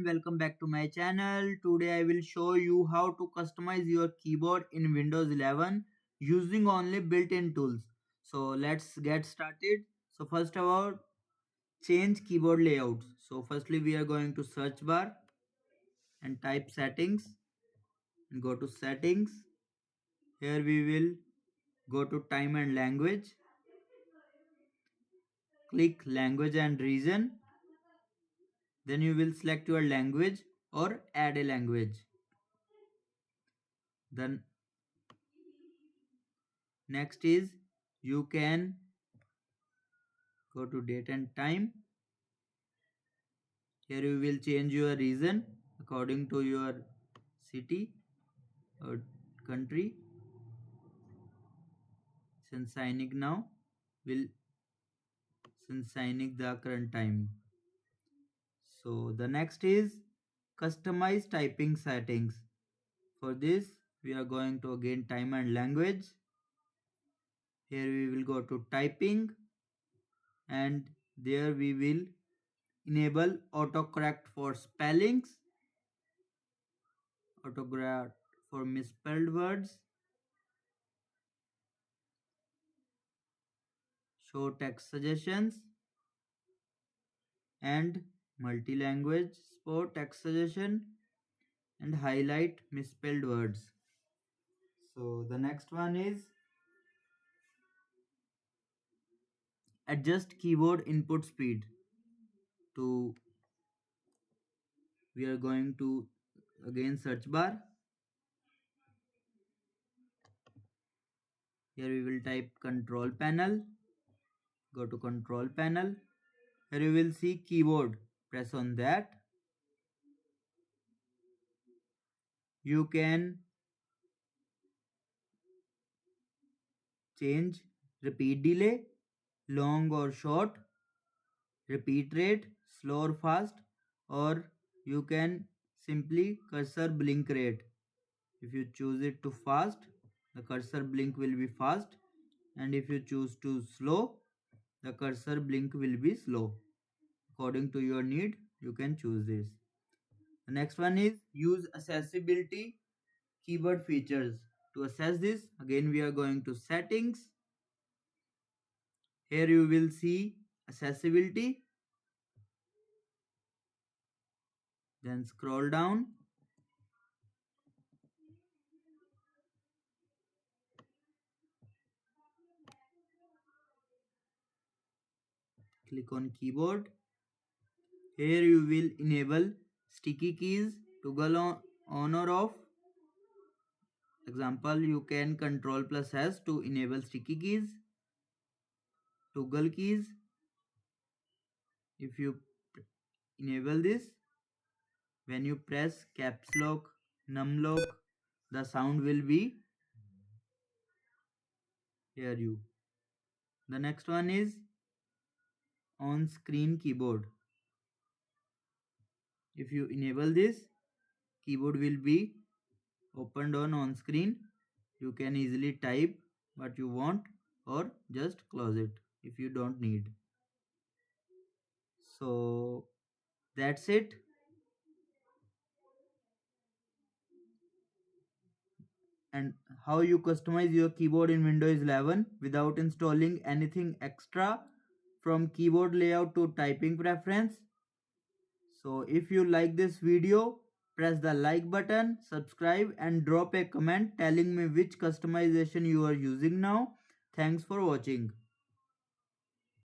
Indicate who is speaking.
Speaker 1: welcome back to my channel. Today I will show you how to customize your keyboard in Windows 11 using only built-in tools. So let's get started. So first of all, change keyboard layouts. So firstly we are going to search bar and type settings and go to settings. Here we will go to time and language. Click language and region. Then you will select your language or add a language. Then next is you can go to date and time. Here you will change your region according to your city or country. Since signing now will since signing the current time. So the next is customize typing settings. For this we are going to again time and language. Here we will go to typing and there we will enable autocorrect for spellings, autocorrect for misspelled words, show text suggestions, and multi-language for text suggestion and highlight misspelled words. So the next one is adjust keyboard input speed. To we are going to again search bar. Here we will type control panel. Go to control panel. Here you will see keyboard. Press on that. You can change repeat delay, long or short, repeat rate, slow or fast, or you can simply cursor blink rate. If you choose it to fast, the cursor blink will be fast, and if you choose to slow, the cursor blink will be slow. According to your need, you can choose this. The next one is use accessibility keyboard features. To access this, again we are going to settings. Here you will see accessibility. Then scroll down. Click on keyboard. Here you will enable sticky keys, toggle on or off. Example, you can control plus S to enable sticky keys, toggle keys. If you enable this, when you press caps lock, num lock, the sound will be hear you. The next one is on screen keyboard. If you enable this, keyboard will be opened on screen. You can easily type what you want or just close it if you don't need. So that's it. And how you customize your keyboard in Windows 11 without installing anything extra, from keyboard layout to typing preference. So if you like this video, press the like button, subscribe and drop a comment telling me which customization you are using now. Thanks for watching.